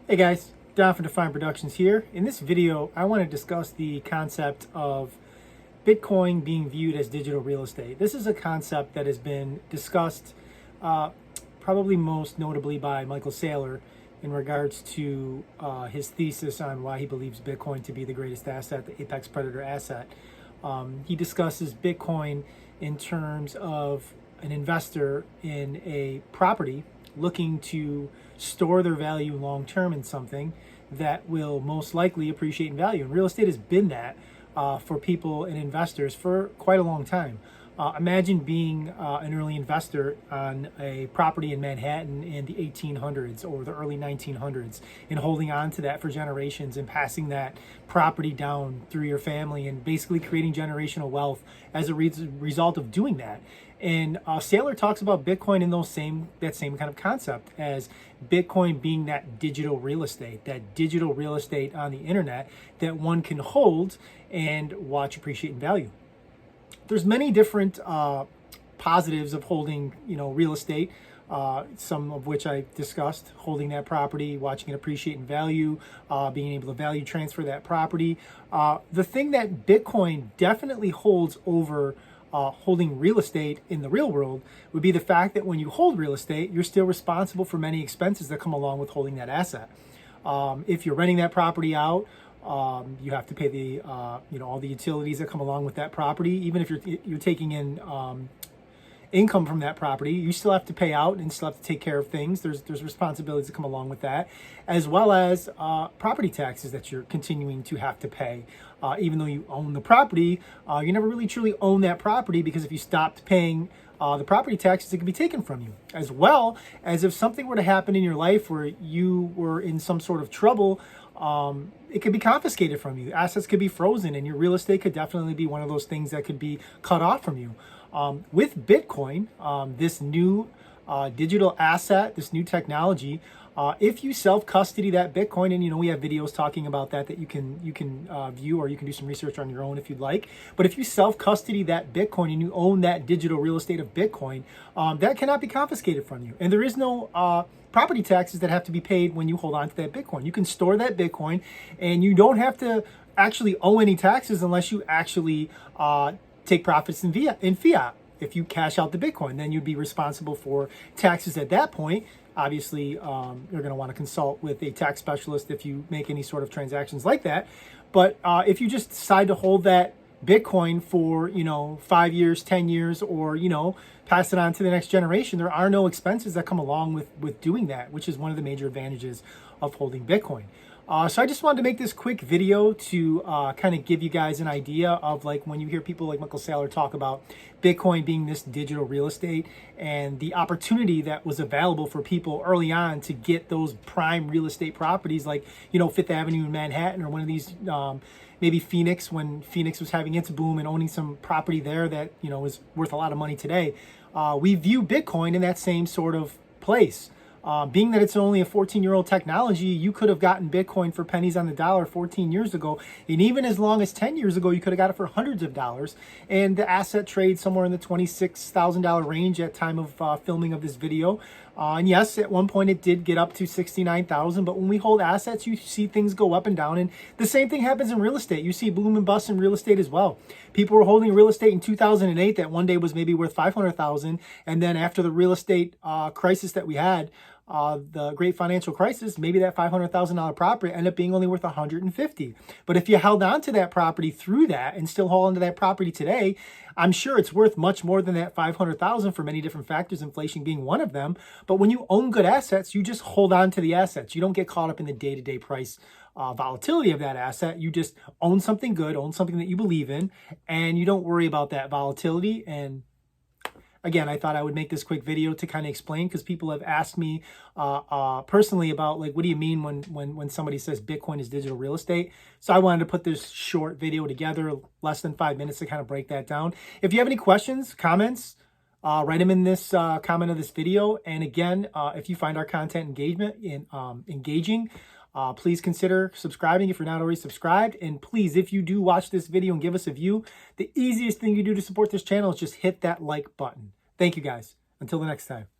Hey guys, Don from Define Productions here. In this video, I want to discuss the concept of Bitcoin being viewed as digital real estate. This is a concept that has been discussed probably most notably by Michael Saylor in regards to his thesis on why he believes Bitcoin to be the greatest asset, the apex predator asset. He discusses Bitcoin in terms of an investor in a property looking to store their value long term in something that will most likely appreciate in value. And real estate has been that for people and investors for quite a long time. Imagine being an early investor on a property in Manhattan in the 1800s or the early 1900s and holding on to that for generations and passing that property down through your family and basically creating generational wealth as a result of doing that. And Saylor talks about Bitcoin in that same kind of concept as Bitcoin being that digital real estate on the internet that one can hold and watch appreciate in value. There's many different positives of holding, real estate. Some of which I discussed: holding that property, watching it appreciate in value, being able to value transfer that property. The thing that Bitcoin definitely holds over holding real estate in the real world would be the fact that when you hold real estate, you're still responsible for many expenses that come along with holding that asset. If you're renting that property out, you have to pay the all the utilities that come along with that property. Even if you're taking in income from that property, you still have to pay out and still have to take care of things. There's responsibilities that come along with that, as well as property taxes that you're continuing to have to pay. Even though you own the property, you never really truly own that property, because if you stopped paying the property taxes, it can be taken from you. As well as if something were to happen in your life where you were in some sort of trouble, it could be confiscated from you. Assets could be frozen, and your real estate could definitely be one of those things that could be cut off from you. With Bitcoin, this new digital asset, this new technology, if you self-custody that Bitcoin, and we have videos talking about that you can view, or you can do some research on your own if you'd like. But if you self-custody that Bitcoin and you own that digital real estate of Bitcoin, that cannot be confiscated from you, and there is no property taxes that have to be paid when you hold on to that Bitcoin. You can store that Bitcoin, and you don't have to actually owe any taxes unless you actually take profits in fiat. If you cash out the Bitcoin, then you'd be responsible for taxes at that point. Obviously, you're going to want to consult with a tax specialist if you make any sort of transactions like that. But if you just decide to hold that Bitcoin for 5 years, 10 years, or pass it on to the next generation, there are no expenses that come along with doing that, which is one of the major advantages of holding Bitcoin. So I just wanted to make this quick video to kind of give you guys an idea of, like, when you hear people like Michael Saylor talk about Bitcoin being this digital real estate and the opportunity that was available for people early on to get those prime real estate properties, like Fifth Avenue in Manhattan, or one of these maybe Phoenix, when Phoenix was having its boom and owning some property there that is worth a lot of money today. We view Bitcoin in that same sort of place. Being that it's only a 14-year-old technology, you could have gotten Bitcoin for pennies on the dollar 14 years ago. And even as long as 10 years ago, you could have got it for hundreds of dollars. And the asset trades somewhere in the $26,000 range at time of filming of this video. And yes, at one point it did get up to 69,000. But when we hold assets, you see things go up and down. And the same thing happens in real estate. You see boom and bust in real estate as well. People were holding real estate in 2008 that one day was maybe worth 500,000. And then after the real estate crisis that we had, the great financial crisis, maybe that $500,000 property ended up being only worth 150. But if you held on to that property through that and still hold on to that property today, I'm sure it's worth much more than that 500,000 for many different factors, inflation being one of them. But when you own good assets, you just hold on to the assets. You don't get caught up in the day-to-day price volatility of that asset. You just own something good, own something that you believe in, and you don't worry about that volatility. And again, I thought I would make this quick video to kind of explain, because people have asked me personally about, like, what do you mean when somebody says Bitcoin is digital real estate? So I wanted to put this short video together, less than 5 minutes, to kind of break that down. If you have any questions, comments, write them in this comment of this video. And again, if you find our content engaging, please consider subscribing if you're not already subscribed. And please, if you do watch this video and give us a view, the easiest thing you do to support this channel is just hit that like button. Thank you guys. Until the next time.